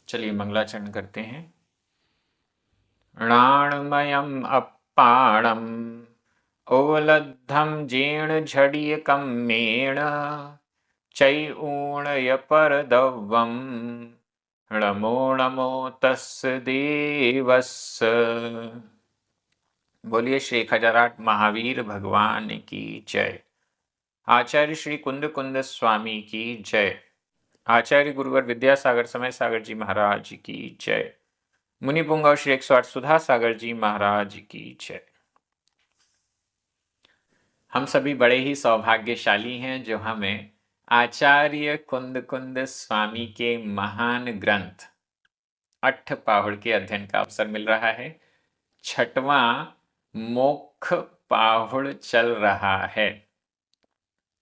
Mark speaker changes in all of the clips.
Speaker 1: चलिए मंगलाचरण करते हैं। णाणमयम् अप्पाणम् ओलद्धं जीर्णझडियकं मेण चैऊणयपरदव्वं णमो नमो तस्य देवस्य। बोलिए श्री खजराट महावीर भगवान की जय। आचार्य श्री कुंद कुंद स्वामी की जय। आचार्य गुरुवर विद्यासागर समय सागर जी महाराज की जय। मुनि पुंगव श्री 108 सुधा सागर जी महाराज की जय। हम सभी बड़े ही सौभाग्यशाली हैं जो हमें आचार्य कुंद कुंद स्वामी के महान ग्रंथ अट्ठपाहुड़ के अध्ययन का अवसर मिल रहा है। छठवां मोक्ष पाहुड़ चल रहा है।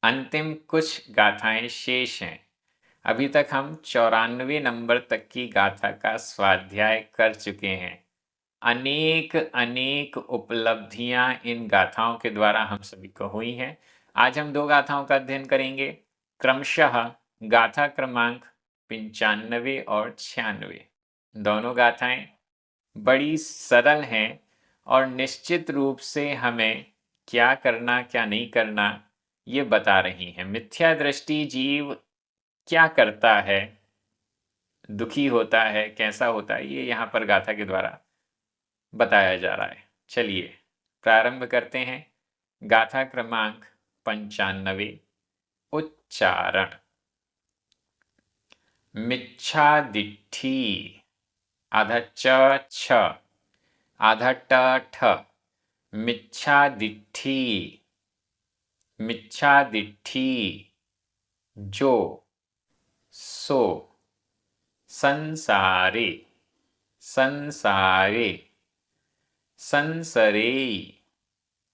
Speaker 1: अंतिम कुछ गाथाएं शेष हैं। अभी तक हम 94 नंबर तक की गाथा का स्वाध्याय कर चुके हैं। अनेक अनेक उपलब्धियां इन गाथाओं के द्वारा हम सभी को हुई हैं। आज हम 2 गाथाओं का अध्ययन करेंगे, क्रमशः गाथा क्रमांक 95 और 96। दोनों गाथाएं बड़ी सरल हैं और निश्चित रूप से हमें क्या करना क्या नहीं करना ये बता रही हैं। मिथ्या दृष्टि जीव क्या करता है, दुखी होता है, कैसा होता है, ये यहाँ पर गाथा के द्वारा बताया जा रहा है। चलिए प्रारंभ करते हैं। गाथा क्रमांक 95 उच्चारण। मिच्छादिट्ठी आधा च छ आधा ट ठ। मिच्छादिट्ठी मिच्छादिट्ठी जो सो संसारे संसारे संसरे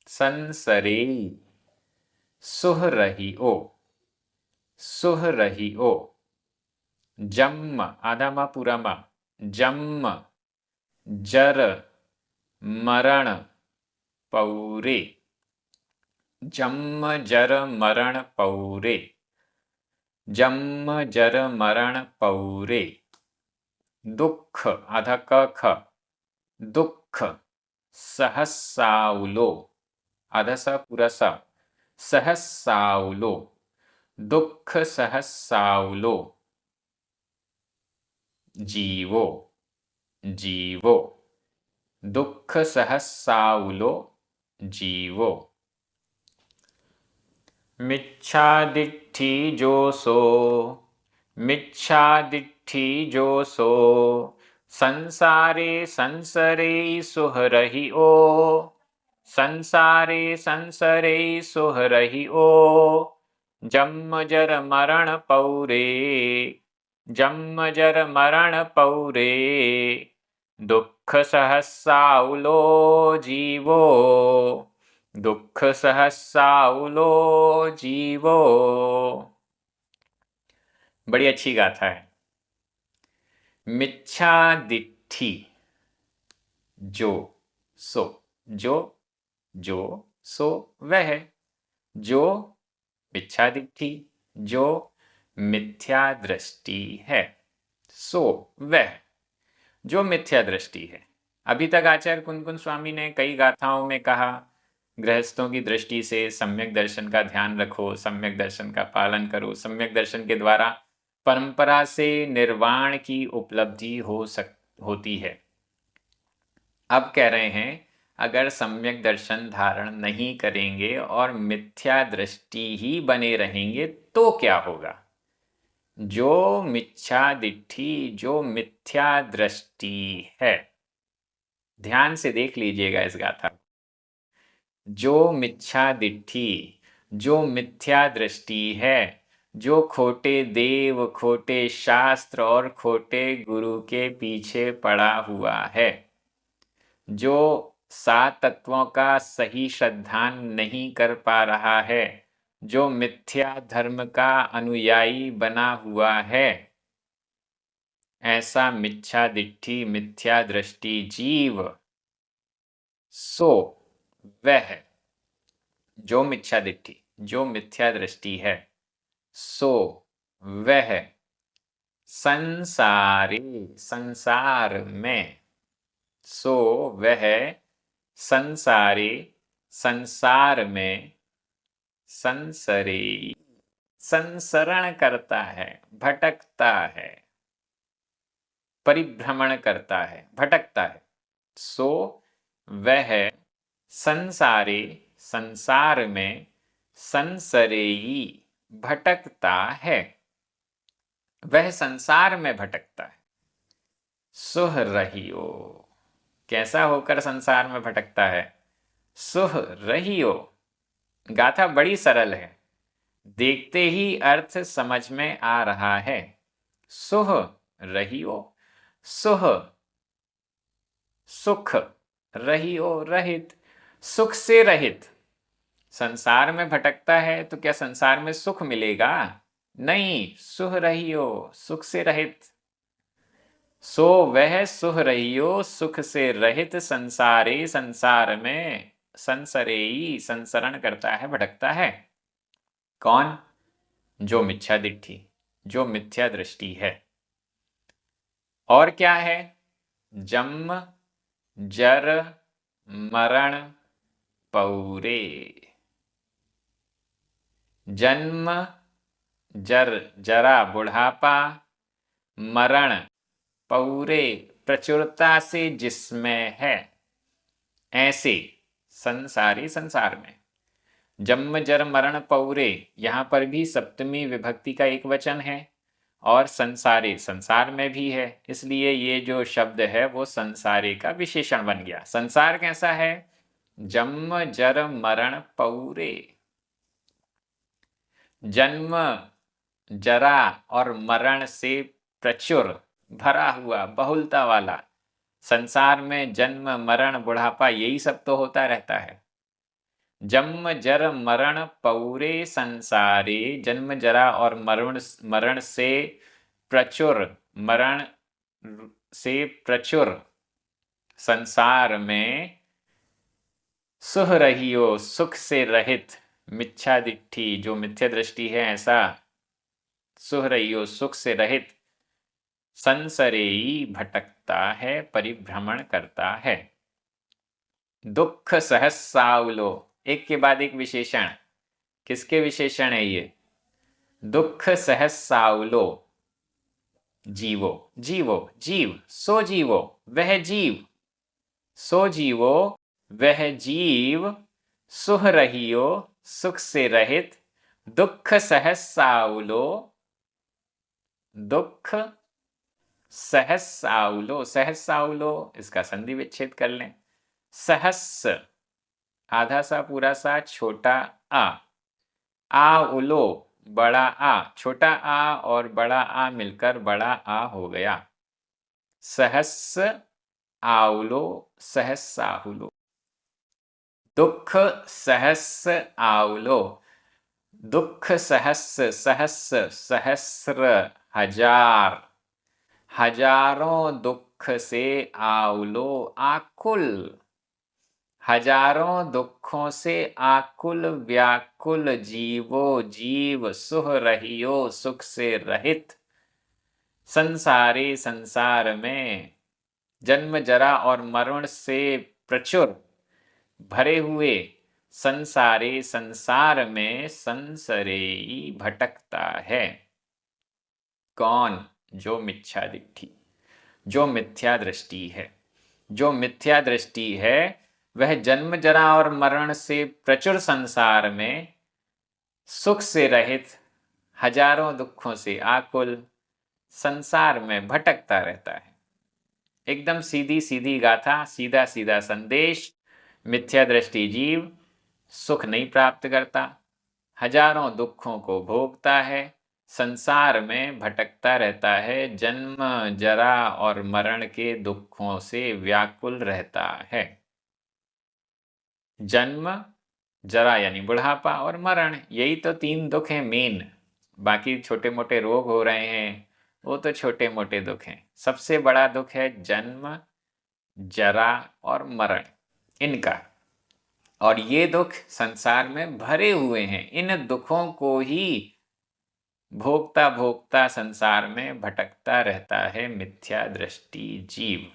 Speaker 1: संसरे सुहरहिओ सुहरहिओ। जम्म आधा मा पूरा मा। जम्म जर मरण पौरे। जम्म जर मरण पौरे। जम्म जर मरण पौरे। दुख आधा क ख। दुख सहसाउलो आधा स पूरा सा। सहसाउलो दुख सहसाउलो। जीवो जीवो दुख सहसाउलो जीवो। मिच्छादिट्ठी जो सो मिच्छादिट्ठी जो सो संसारे संसरे सुहरहिओ। संसारे संसरे सुहरहिओ। जन्म जर मरण पौरे। जन्म जर मरण पौरे। दुख सहसाउलो जीवो। दुख सहसाउलो जीवो। बड़ी अच्छी गाथा है। मिच्छादिट्ठी जो सो जो जो सो वह जो मिच्छादिट्ठी जो मिथ्या दृष्टि है। सो वह जो मिथ्या दृष्टि है। अभी तक आचार्य कुंद कुंद स्वामी ने कई गाथाओं में कहा, गृहस्थों की दृष्टि से सम्यक दर्शन का ध्यान रखो, सम्यक दर्शन का पालन करो, सम्यक दर्शन के द्वारा परंपरा से निर्वाण की उपलब्धि होती है। अब कह रहे हैं अगर सम्यक दर्शन धारण नहीं करेंगे और मिथ्या दृष्टि ही बने रहेंगे तो क्या होगा। जो मिच्छादिट्ठी जो मिथ्या दृष्टि है, ध्यान से देख लीजिएगा इस गाथा। जो मिच्छादिट्ठी जो मिथ्या दृष्टि है, जो खोटे देव खोटे शास्त्र और खोटे गुरु के पीछे पड़ा हुआ है, जो 7 तत्वों का सही श्रद्धान नहीं कर पा रहा है, जो मिथ्या धर्म का अनुयायी बना हुआ है, ऐसा मिच्छादिट्ठी मिथ्या दृष्टि जीव सो वह जो मिच्छादिट्ठी जो मिथ्या दृष्टि है, सो वह संसारे, संसार में, सो वह, संसारे, संसार में, संसरे, संसरण करता है, भटकता है, परिभ्रमण करता है, भटकता है। सो वह संसारे, संसार में, संसरेई, भटकता है, वह संसार में भटकता है। सुह रहियो, कैसा होकर संसार में भटकता है? सुह रहियो। गाथा बड़ी सरल है, देखते ही अर्थ समझ में आ रहा है। सुह रहियो, सुह सुख, रहियो रहित, सुख से रहित। संसार में भटकता है तो क्या संसार में सुख मिलेगा? नहीं, सुह रहियो, सुख से रहित। सो वह सुह रहियो, सुख से रहित, संसारे, संसार में, संसरेई, संसरण करता है, भटकता है। कौन? जो मिथ्या दिट्ठी, जो मिथ्या दृष्टि है। और क्या है? जन्म जर मरण पौरे। जन्म जर, जरा बुढ़ापा, मरण पौरे, प्रचुरता से जिसमें है, ऐसे संसारी, संसार में। जन्म जर मरण पौरे, यहां पर भी सप्तमी विभक्ति का एक वचन है, और संसारे, संसार में भी है, इसलिए ये जो शब्द है वो संसारे का विशेषण बन गया। संसार कैसा है? जन्म जर मरण पौरे। जन्म, जरा और मरण से प्रचुर, भरा हुआ, बहुलता वाला। संसार में जन्म मरण बुढ़ापा यही सब तो होता रहता है। जन्म जर मरण पौरे संसारे, जन्म जरा और मरण से प्रचुर, मरण से प्रचुर संसार में, सुह रहियो, सुख से रहित, मिथ्या दिट्ठी, जो मिथ्या दृष्टि है ऐसा, सुह रहियो, सुख से रहित, संसरेई, भटकता है, परिभ्रमण करता है। दुख सहस्सावलो, एक के बाद एक विशेषण। किसके विशेषण है ये? दुख सहस्सावलो, जीवो, जीवो, जीव, सो जीवो, वह जीव, सो जीवो, वह जीव, सुह रहियो, सुख से रहित, दुख सहस्सावलो, दुख सहस्सावलो, सहस्सावलो, इसका संधि विच्छेद कर लें। सहस, आधा सा पूरा सा छोटा आ उलो, बड़ा आ, छोटा आ और बड़ा आ मिलकर बड़ा आ हो गया। सहस आउलो, सहस्साहुलो। दुख सहस आउलो, दुख सहस, सहस सहस्र, हजार, हजारों दुख से आउलो, आकुल, हजारों दुखों से आकुल व्याकुल जीवो, जीव, सुह रहियो, सुख से रहित, संसारी, संसार में, जन्म जरा और मरण से प्रचुर भरे हुए, संसारे, संसार में, संसरेई, भटकता है। कौन? जो मिथ्या दिट्ठी, जो मिथ्या दृष्टि है। जो मिथ्या दृष्टि है वह जन्म जरा और मरण से प्रचुर संसार में, सुख से रहित, हजारों दुखों से आकुल, संसार में भटकता रहता है। एकदम सीधी सीधी गाथा, सीधा सीधा संदेश। मिथ्या दृष्टि जीव सुख नहीं प्राप्त करता, हजारों दुखों को भोगता है, संसार में भटकता रहता है, जन्म जरा और मरण के दुखों से व्याकुल रहता है। जन्म, जरा यानी बुढ़ापा, और मरण, यही तो 3 दुख हैं मेन। बाकी छोटे मोटे रोग हो रहे हैं वो तो छोटे मोटे दुख हैं। सबसे बड़ा दुख है जन्म, जरा और मरण, इनका। और ये दुख संसार में भरे हुए हैं। इन दुखों को ही भोगता भोगता संसार में भटकता रहता है मिथ्या दृष्टि जीव।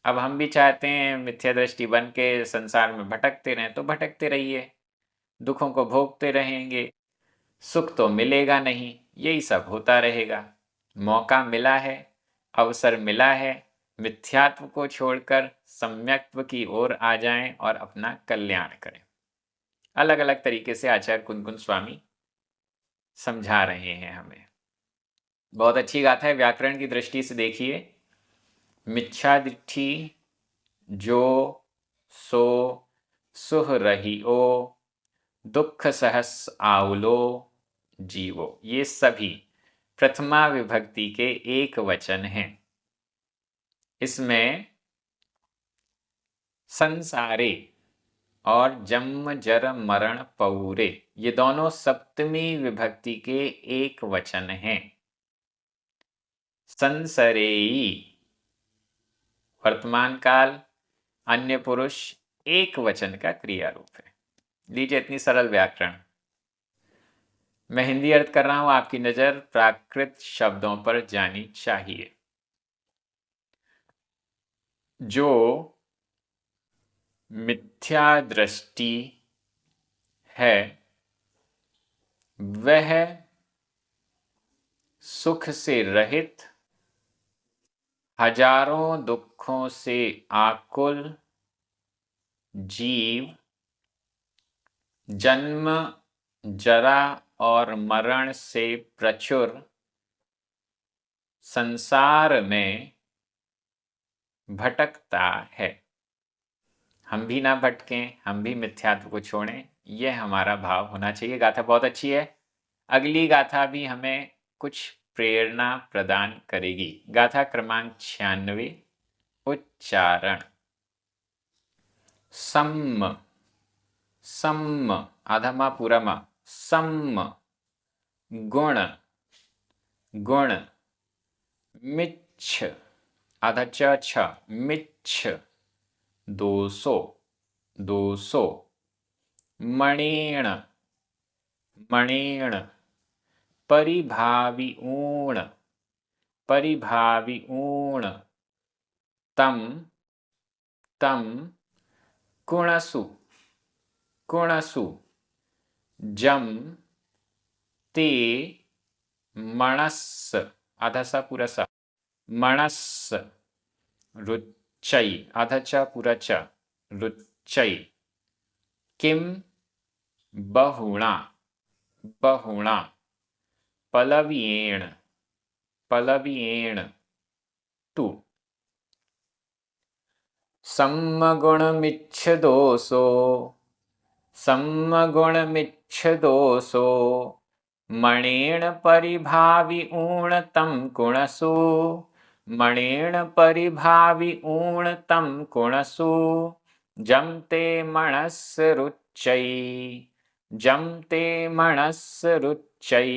Speaker 1: अब हम भी चाहते हैं मिथ्या दृष्टि बन के संसार में भटकते रहें, तो भटकते रहिए, दुखों को भोगते रहेंगे, सुख तो मिलेगा नहीं, यही सब होता रहेगा। मौका मिला है, अवसर मिला है, मिथ्यात्व को छोड़कर सम्यक्त्व की ओर आ जाएं और अपना कल्याण करें। अलग अलग तरीके से आचार्य कुनकुन स्वामी समझा रहे हैं हमें। बहुत अच्छी गाथा है। व्याकरण की दृष्टि से देखिए, मिच्छादिट्ठी जो सो सुह रहियो दुख सहस आउलो जीवो, ये सभी प्रथमा विभक्ति के एक वचन हैं। इसमें संसारे और जन्म जर मरण पौरे, ये दोनों सप्तमी विभक्ति के एक वचन हैं। संसरेई वर्तमान काल, अन्य पुरुष एक वचन का क्रिया रूप है। लीजिए, इतनी सरल व्याकरण। मैं हिंदी अर्थ कर रहा हूं, आपकी नजर प्राकृत शब्दों पर जानी चाहिए। जो मिथ्या दृष्टि है वह सुख से रहित, हजारों दुखों से आकुल जीव जन्म जरा और मरण से प्रचुर संसार में भटकता है। हम भी ना भटकें, हम भी मिथ्यात्व को छोड़ें, यह हमारा भाव होना चाहिए। गाथा बहुत अच्छी है। अगली गाथा भी हमें कुछ प्रेरणा प्रदान करेगी। गाथा क्रमांक 96, उच्चारण। सम, सम आधा मा पूरा मा, सम गुण, गुण मिच्छ आधा च छ, मिच्छ दोसो, दोसो मणेण, मणेण परिभावी ऊण, परिभावी ऊण तम, तम कुणसु, कुणसु जम ते मणस्स आधा सा पूरा सा, मणस्स रुच्चै आधा च पूरा च, रुच्चै किम बहुणा, बहुणा पलव्येण, पलव्येण तु सम्मगुणमिच्छ दोषो, सम्मगुणमिच्छ दोषो मणेण परिभावी ऊण तं कुणसु, मणेण परिभावी ऊण तं कुणसु जमते मणस्स रुच्चै, जमते मणस्स रुच्चै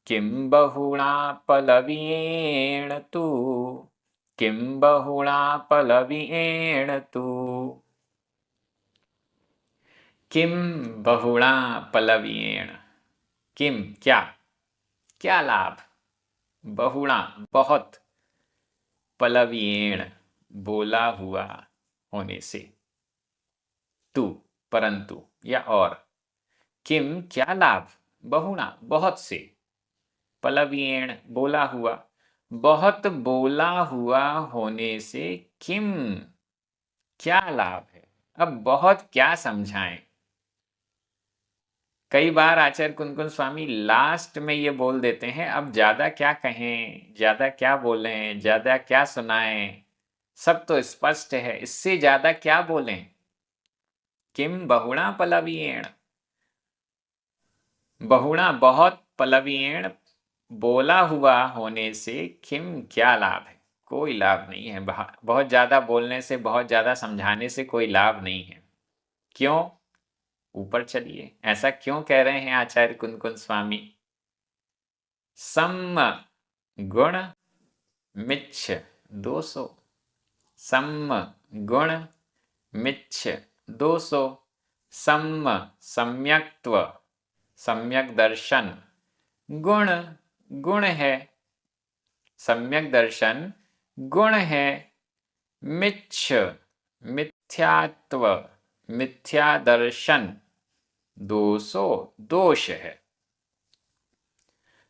Speaker 1: किं बहुणा पलव्येण तु, किं बहुणा पलव्येण तु। किम बहुणा पलव्येण, किम क्या, क्या लाभ, बहुणा बहुत, पलव्येण बोला हुआ होने से, तु परंतु या और, किम क्या लाभ, बहुणा बहुत से, पलव्येण बोला हुआ, बहुत बोला हुआ होने से किम क्या लाभ है। अब बहुत क्या समझाएं। कई बार आचार्य कुनकुन स्वामी लास्ट में ये बोल देते हैं, अब ज्यादा क्या कहें, ज्यादा क्या बोलें, ज्यादा क्या सुनाएं, सब तो स्पष्ट है, इससे ज्यादा क्या बोलें। किम बहुणा पलव्येण, बहुणा बहुत, पलव्येण बोला हुआ होने से किम क्या लाभ है, कोई लाभ नहीं है। बहुत ज्यादा बोलने से, बहुत ज्यादा समझाने से कोई लाभ नहीं है। क्यों? ऊपर चलिए, ऐसा क्यों कह रहे हैं आचार्य कुनकुन स्वामी। सम गुण मिच्छ दोषो, सम गुण मिच्छ दोषो, सम सम्यक्त्व, सम्यक दर्शन, गुण गुण है, सम्यक दर्शन गुण है। मिच्छ मिथ्यात्व मिथ्या दर्शन दोषो दोष है।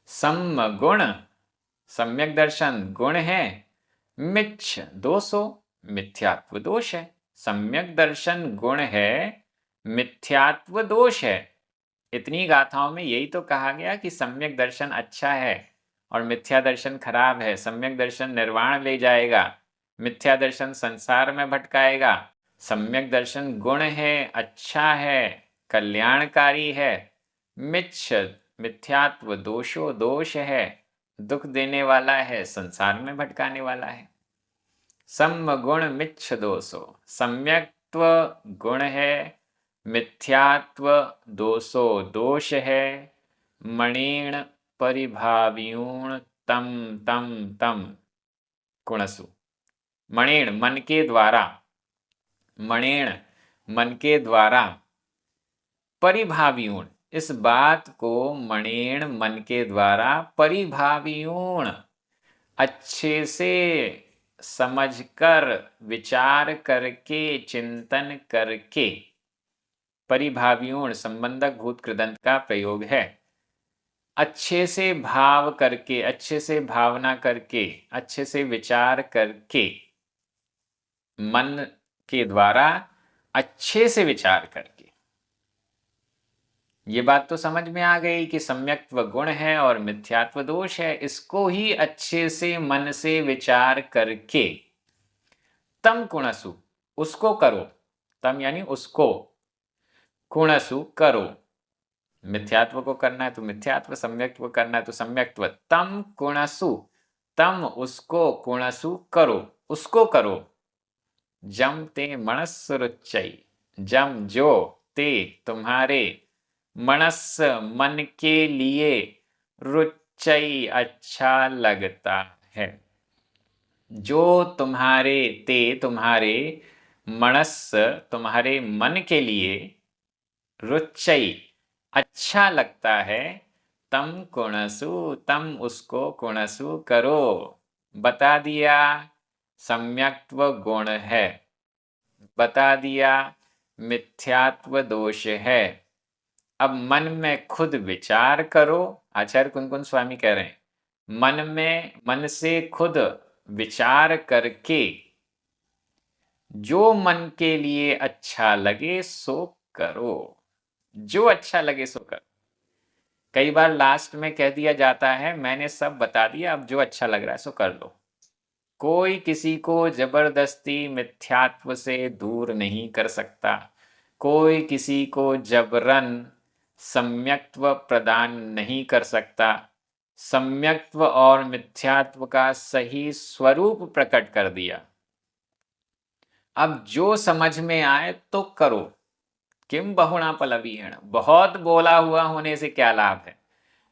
Speaker 1: सम्म गुण सम्यक दर्शन गुण है, मिच्छ दोषो मिथ्यात्व दोष है। सम्यक दर्शन गुण है, मिथ्यात्व दोष है। इतनी गाथाओं में यही तो कहा गया कि सम्यक दर्शन अच्छा है और मिथ्या दर्शन खराब है। सम्यक दर्शन निर्वाण ले जाएगा, मिथ्या दर्शन संसार में भटकाएगा। सम्यक दर्शन गुण है, अच्छा है, कल्याणकारी है। मिच्छ मिथ्यात्व दोषो दोष है, दुख देने वाला है, संसार में भटकाने वाला है। सम्म गुण मिच्छ दोषो, सम्यक्त्व गुण है, मिथ्यात्व दोषो दोष है। मणिण परिभाव्यूण तम तम तम कुणसु। मणिण मन के द्वारा, मणिण मन के द्वारा, परिभाव्यूण इस बात को मणिण मन के द्वारा, परिभाव्यूण अच्छे से समझकर, विचार करके, चिंतन करके। परिभाव्यूण संबंधक भूत कृदंत का प्रयोग है। अच्छे से भाव करके, अच्छे से भावना करके, अच्छे से विचार करके, मन के द्वारा अच्छे से विचार करके। ये बात तो समझ में आ गई कि सम्यक्त्व गुण है और मिथ्यात्व दोष है। इसको ही अच्छे से मन से विचार करके, तम कुणसु उसको करो, तम यानी उसको, कुणसु करो। मिथ्यात्व को करना है तो मिथ्यात्व, सम्यक्त्व को करना है तो सम्यक्त्व। तम कुणसु, तम उसको, कुणसु करो, उसको करो। जम ते मनस्सु रुच्चै, जम जो, ते तुम्हारे, मनस मन के लिए, रुच्चै अच्छा लगता है। जो तुम्हारे, ते तुम्हारे, मनस तुम्हारे मन के लिए, रुच्चै अच्छा लगता है। तम कुणसु तम उसको, कुणसु करो। बता दिया सम्यक्त्व गुण है, बता दिया मिथ्यात्व दोष है। अब मन में खुद विचार करो। आचार्य कुनकुन स्वामी कह रहे हैं, मन में, मन से खुद विचार करके जो मन के लिए अच्छा लगे सो करो। जो अच्छा लगे सो करो। कई बार लास्ट में कह दिया जाता है, मैंने सब बता दिया, अब जो अच्छा लग रहा है सो कर लो। कोई किसी को जबरदस्ती मिथ्यात्व से दूर नहीं कर सकता। कोई किसी को जबरन सम्यक्त्व प्रदान नहीं कर सकता। सम्यक्त्व और मिथ्यात्व का सही स्वरूप प्रकट कर दिया। अब जो समझ में आए तो करो। किम बहुना पलवीण, बहुत बोला हुआ होने से क्या लाभ है।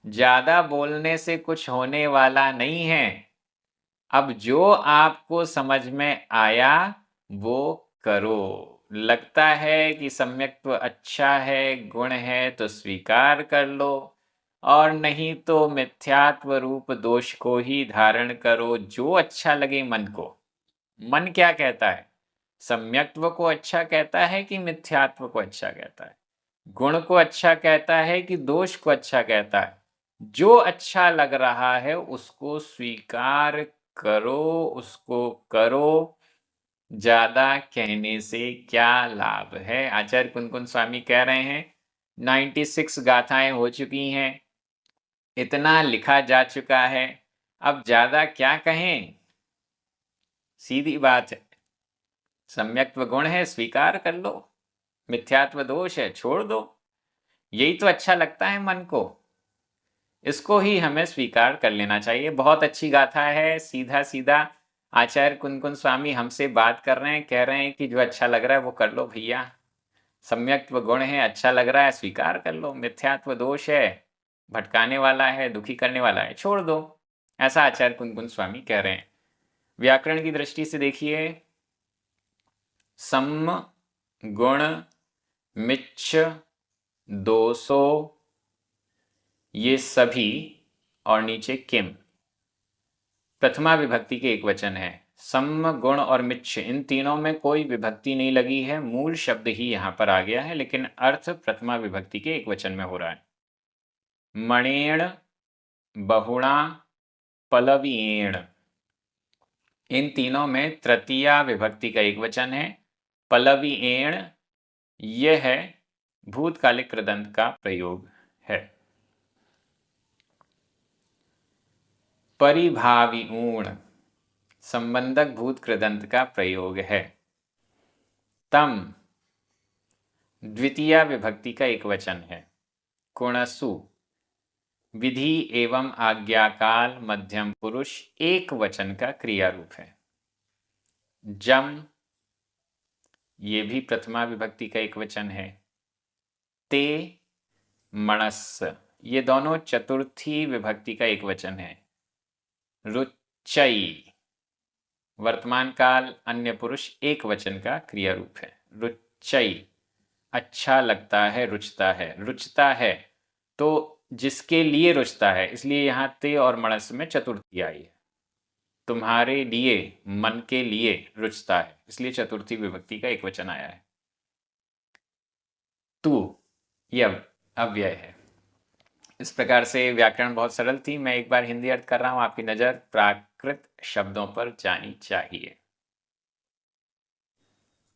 Speaker 1: ज्यादा बोलने से कुछ होने वाला नहीं है। अब जो आपको समझ में आया वो करो। लगता है कि सम्यक्त्व अच्छा है, गुण है तो स्वीकार कर लो, और नहीं तो मिथ्यात्व रूप दोष को ही धारण करो। जो अच्छा लगे मन को। मन क्या कहता है, सम्यक्त्व को अच्छा कहता है कि मिथ्यात्व को अच्छा कहता है, गुण को अच्छा कहता है कि दोष को अच्छा कहता है। जो अच्छा लग रहा है उसको स्वीकार करो, उसको करो। ज्यादा कहने से क्या लाभ है। आचार्य कुनकुन स्वामी कह रहे हैं 96 गाथाएं हो चुकी हैं, इतना लिखा जा चुका है, अब ज्यादा क्या कहें। सीधी बात है, सम्यक्त्व गुण है स्वीकार कर लो, मिथ्यात्व दोष है छोड़ दो। यही तो अच्छा लगता है मन को, इसको ही हमें स्वीकार कर लेना चाहिए। बहुत अच्छी गाथा है, सीधा सीधा आचार्य कुनकुन स्वामी हमसे बात कर रहे हैं, कह रहे हैं कि जो अच्छा लग रहा है वो कर लो भैया। सम्यक्त्व गुण है, अच्छा लग रहा है स्वीकार कर लो। मिथ्यात्व दोष है, भटकाने वाला है, दुखी करने वाला है, छोड़ दो। ऐसा आचार्य कुनकुन स्वामी कह रहे हैं। व्याकरण की दृष्टि से देखिए, सम, गुण, मिच्छ, दोषो, ये सभी और नीचे किम। प्रथमा विभक्ति के एक वचन है। सम, गुण और मिच्छ इन तीनों में कोई विभक्ति नहीं लगी है, मूल शब्द ही यहाँ पर आ गया है, लेकिन अर्थ प्रथमा विभक्ति के एक वचन में हो रहा है। मणेण, बहुणा, पलवीएण इन तीनों में तृतीया विभक्ति का एक वचन है। पलवीएण यह है भूतकालिक कृदंत का प्रयोग है। परिभाविऊण संबंधक भूत कृदंत का प्रयोग है। तम द्वितीया विभक्ति का एक वचन है। कुणसु विधि एवं आज्ञाकाल मध्यम पुरुष एक वचन का क्रिया रूप है। जम ये भी प्रथमा विभक्ति का एक वचन है। ते, मणस ये दोनों चतुर्थी विभक्ति का एक वचन है। रुच्चई वर्तमान काल अन्य पुरुष एक वचन का क्रिया रूप है। रुच्चई अच्छा लगता है, रुचता है। रुचता है तो जिसके लिए रुचता है, इसलिए यहाँ ते और मणस में चतुर्थी आई है। तुम्हारे लिए, मन के लिए रुचता है, इसलिए चतुर्थी विभक्ति का एक वचन आया है। तू यह अव्यय है। इस प्रकार से व्याकरण बहुत सरल थी। मैं एक बार हिंदी अर्थ कर रहा हूं, आपकी नजर प्राकृत शब्दों पर जानी चाहिए।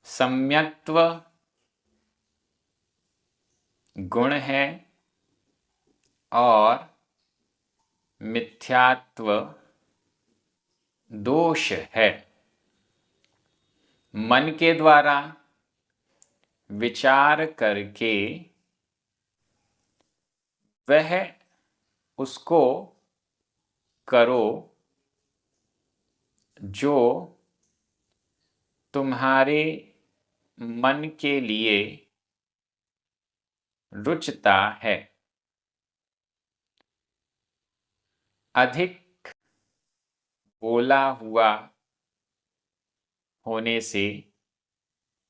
Speaker 1: सम्यक्त्व गुण है और मिथ्यात्व दोष है। मन के द्वारा विचार करके वह उसको करो जो तुम्हारे मन के लिए रुचता है। अधिक बोला हुआ होने से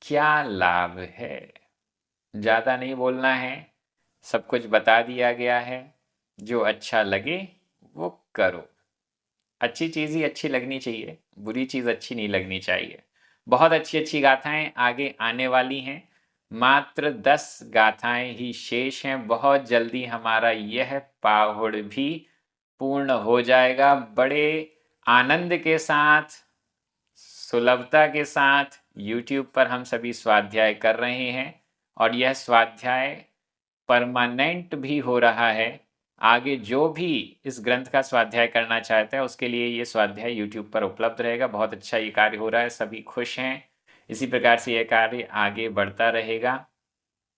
Speaker 1: क्या लाभ है? ज़्यादा नहीं बोलना है, सब कुछ बता दिया गया है। जो अच्छा लगे वो करो। अच्छी चीज़ ही अच्छी लगनी चाहिए, बुरी चीज़ अच्छी नहीं लगनी चाहिए। बहुत अच्छी अच्छी गाथाएं आगे आने वाली हैं। मात्र 10 गाथाएं ही शेष हैं। बहुत जल्दी हमारा यह पाहुड़ भी पूर्ण हो जाएगा। बड़े आनंद के साथ, सुलभता के साथ YouTube पर हम सभी स्वाध्याय कर रहे हैं और यह स्वाध्याय परमानेंट भी हो रहा है। आगे जो भी इस ग्रंथ का स्वाध्याय करना चाहता है उसके लिए ये स्वाध्याय YouTube पर उपलब्ध रहेगा। बहुत अच्छा ये कार्य हो रहा है, सभी खुश हैं। इसी प्रकार से यह कार्य आगे बढ़ता रहेगा।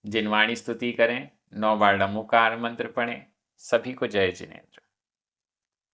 Speaker 1: जिनवाणी स्तुति करें, 9 बार नमोकार मंत्र पढ़ें। सभी को जय जिनेंद्र।